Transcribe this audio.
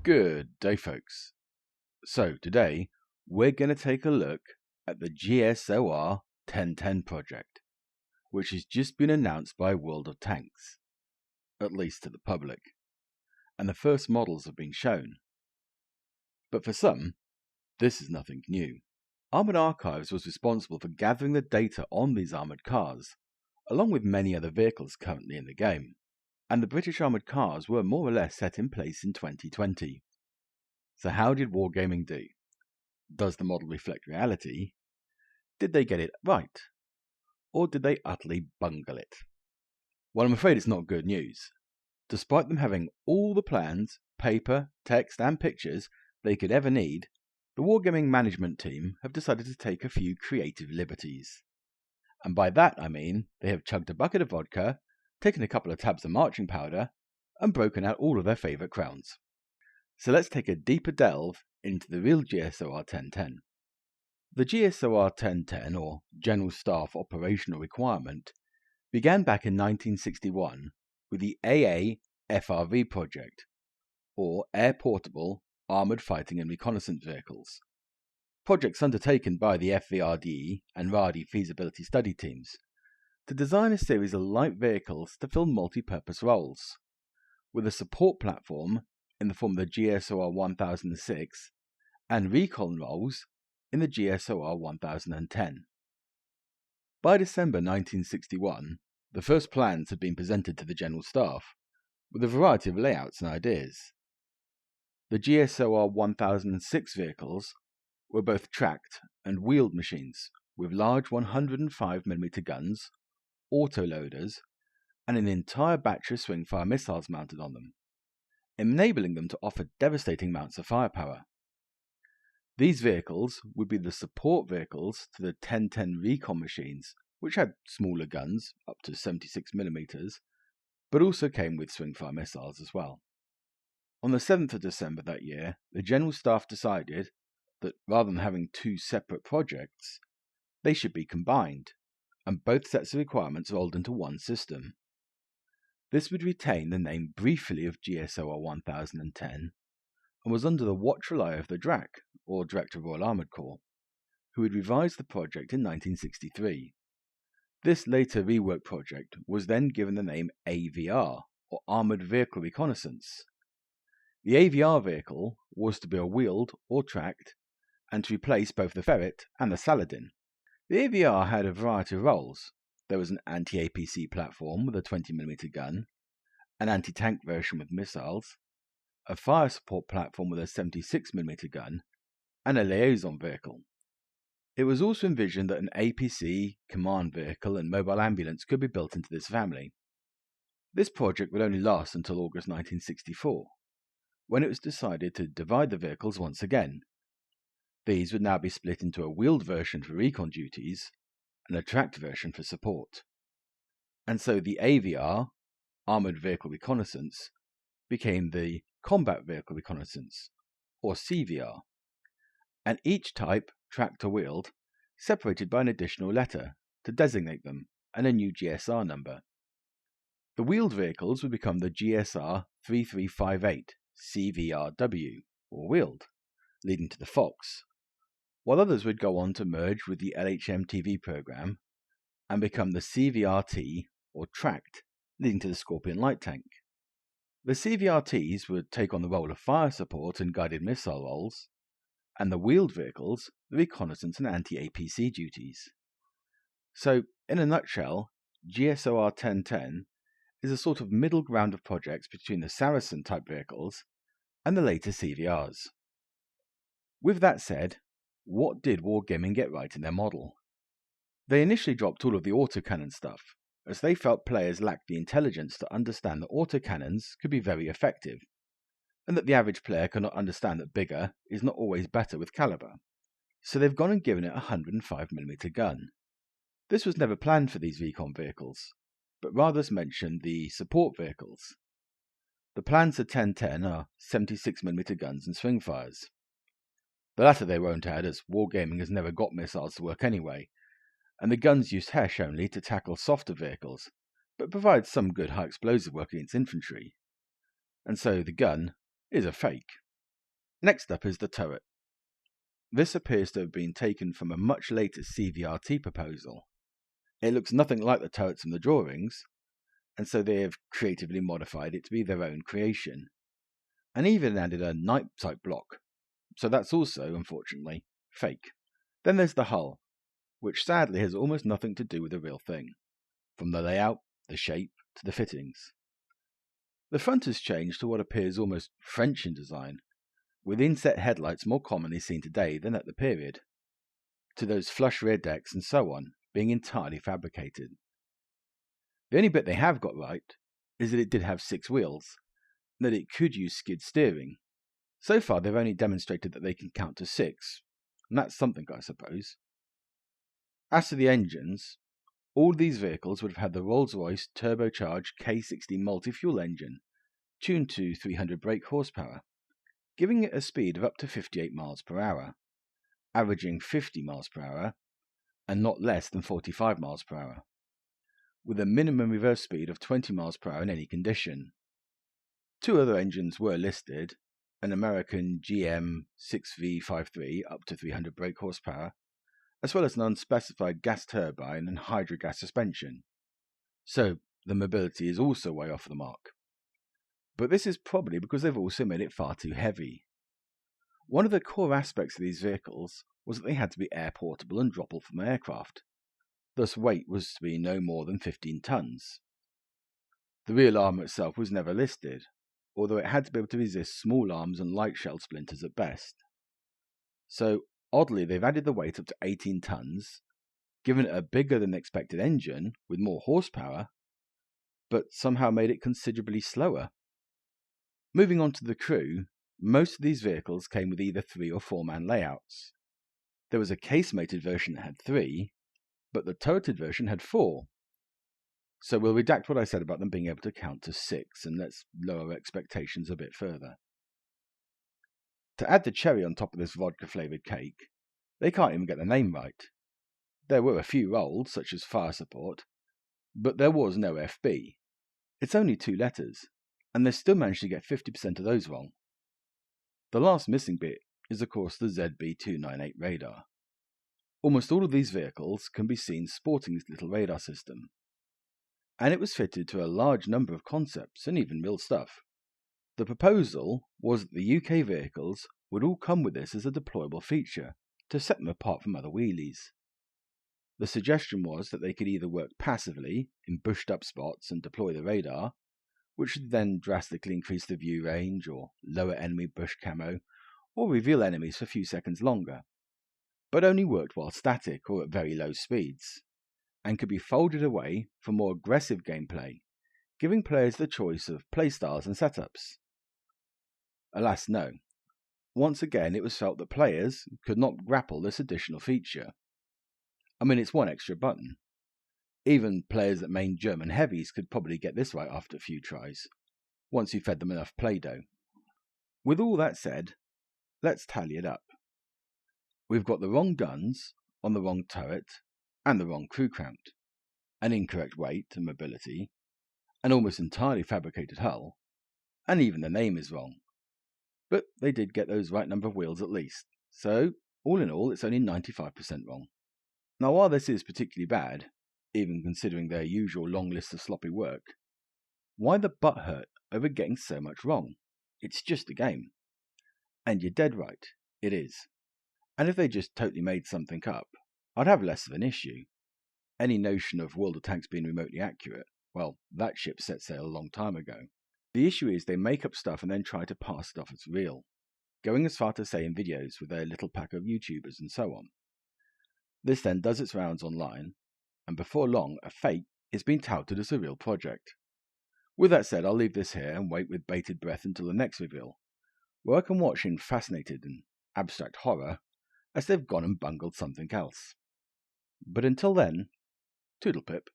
Good day, folks. So today we're going to take a look at the GSOR 1010 project, which has just been announced by World of Tanks, at least to the public, and the first models have been shown. But for some, this is nothing new. Armoured Archives was responsible for gathering the data on these armoured cars, along with many other vehicles currently in the game, and the British armoured cars were more or less set in place in 2020. So how did Wargaming do? Does the model reflect reality? Did they get it right? Or did they utterly bungle it? Well, I'm afraid it's not good news. Despite them having all the plans, paper, text and pictures they could ever need, the Wargaming management team have decided to take a few creative liberties. And by that I mean they have chugged a bucket of vodka, taken a couple of tabs of marching powder, and broken out all of their favourite crowns. So let's take a deeper delve into the real GSOR 1010. The GSOR 1010, or General Staff Operational Requirement, began back in 1961 with the AA-FRV project, or Air Portable Armoured Fighting and Reconnaissance Vehicles, projects undertaken by the FVRDE and RADI feasibility study teams to design a series of light vehicles to fill multi-purpose roles, with a support platform in the form of the GSOR 1006 and recon roles in the GSOR 1010. By December 1961, the first plans had been presented to the General Staff, with a variety of layouts and ideas. The GSOR 1006 vehicles were both tracked and wheeled machines, with large 105mm guns, autoloaders, and an entire battery of swing-fire missiles mounted on them, enabling them to offer devastating amounts of firepower. These vehicles would be the support vehicles to the 1010 recon machines, which had smaller guns, up to 76mm, but also came with swing-fire missiles as well. On the 7th of December that year, the General Staff decided that rather than having two separate projects, they should be combined, and both sets of requirements rolled into one system. This would retain the name briefly of GSOR 1010 and was under the watchful eye of the DRAC, or Director of Royal Armoured Corps, who had revised the project in 1963. This later reworked project was then given the name AVR, or Armoured Vehicle Reconnaissance. The AVR vehicle was to be wheeled or tracked, and to replace both the Ferret and the Saladin. The AVR had a variety of roles. There was an anti-APC platform with a 20mm gun, an anti-tank version with missiles, a fire support platform with a 76mm gun, and a liaison vehicle. It was also envisioned that an APC, command vehicle, and mobile ambulance could be built into this family. This project would only last until August 1964, when it was decided to divide the vehicles once again. These would now be split into a wheeled version for recon duties and a tracked version for support. And so the AVR, Armoured Vehicle Reconnaissance, became the Combat Vehicle Reconnaissance, or CVR, and each type, tracked or wheeled, separated by an additional letter to designate them and a new GSR number. The wheeled vehicles would become the GSR 3358 CVRW, or wheeled, leading to the Fox, while others would go on to merge with the LHM-TV program and become the CVRT, or tracked, leading to the Scorpion light tank. The CVRTs would take on the role of fire support and guided missile roles, and the wheeled vehicles the reconnaissance and anti-APC duties. So, in a nutshell, GSOR 1010 is a sort of middle ground of projects between the Saracen type vehicles and the later CVRs. With that said, what did Wargaming get right in their model? They initially dropped all of the autocannon stuff, as they felt players lacked the intelligence to understand that autocannons could be very effective, and that the average player cannot understand that bigger is not always better with caliber. So they've gone and given it a 105mm gun. This was never planned for these recon vehicles, but rather as mentioned the support vehicles. The plans for 1010 are 76mm guns and swingfires. The latter they won't add, as Wargaming has never got missiles to work anyway, and the guns use HESH only to tackle softer vehicles, but provide some good high explosive work against infantry. And so the gun is a fake. Next up is the turret. This appears to have been taken from a much later CVRT proposal. It looks nothing like the turrets from the drawings, and so they have creatively modified it to be their own creation, and even added a night-type block, so that's also, unfortunately, fake. Then there's the hull, which sadly has almost nothing to do with the real thing, from the layout, the shape, to the fittings. The front has changed to what appears almost French in design, with inset headlights more commonly seen today than at the period, to those flush rear decks and so on being entirely fabricated. The only bit they have got right is that it did have 6 wheels, and that it could use skid steering. So far they've only demonstrated that they can count to 6, and that's something, I suppose. As to the engines, all these vehicles would have had the Rolls-Royce turbocharged K60 multi-fuel engine, tuned to 300 brake horsepower, giving it a speed of up to 58 miles per hour, averaging 50 miles per hour, and not less than 45 miles per hour, with a minimum reverse speed of 20 miles per hour in any condition. 2 other engines were listed, an American GM 6V53 up to 300 brake horsepower, as well as an unspecified gas turbine and hydrogas suspension. So the mobility is also way off the mark. But this is probably because they've also made it far too heavy. One of the core aspects of these vehicles was that they had to be air portable and droppable from aircraft. Thus weight was to be no more than 15 tons. The real armour itself was never listed, although it had to be able to resist small arms and light shell splinters at best. So, oddly, they've added the weight up to 18 tons, given it a bigger than expected engine with more horsepower, but somehow made it considerably slower. Moving on to the crew, most of these vehicles came with either 3 or 4-man layouts. There was a casemated version that had 3, but the turreted version had 4. So we'll redact what I said about them being able to count to 6, and let's lower expectations a bit further. To add the cherry on top of this vodka-flavoured cake, they can't even get the name right. There were a few roles, such as fire support, but there was no FB. It's only 2 letters, and they still managed to get 50% of those wrong. The last missing bit is of course the ZB298 radar. Almost all of these vehicles can be seen sporting this little radar system, and it was fitted to a large number of concepts and even real stuff. The proposal was that the UK vehicles would all come with this as a deployable feature to set them apart from other wheelies. The suggestion was that they could either work passively in bushed up spots and deploy the radar, which would then drastically increase the view range or lower enemy bush camo, or reveal enemies for a few seconds longer, but only worked while static or at very low speeds, and could be folded away for more aggressive gameplay, giving players the choice of playstyles and setups. Alas no. Once again it was felt that players could not grapple this additional feature. I mean, it's one extra button. Even players that main German heavies could probably get this right after a few tries, once you fed them enough Play-Doh. With all that said, let's tally it up. We've got the wrong guns on the wrong turret and the wrong crew count, an incorrect weight and mobility, an almost entirely fabricated hull, and even the name is wrong. But they did get those right number of wheels at least, so all in all it's only 95% wrong. Now while this is particularly bad, even considering their usual long list of sloppy work, why the butt hurt over getting so much wrong? It's just a game. And you're dead right, it is. And if they just totally made something up, I'd have less of an issue. Any notion of World of Tanks being remotely accurate, well, that ship set sail a long time ago. The issue is they make up stuff and then try to pass it off as real, going as far to say in videos with their little pack of YouTubers and so on. This then does its rounds online, and before long a fake is being touted as a real project. With that said, I'll leave this here and wait with bated breath until the next reveal, where I can watch in fascinated and abstract horror as they've gone and bungled something else. But until then, toodle pip.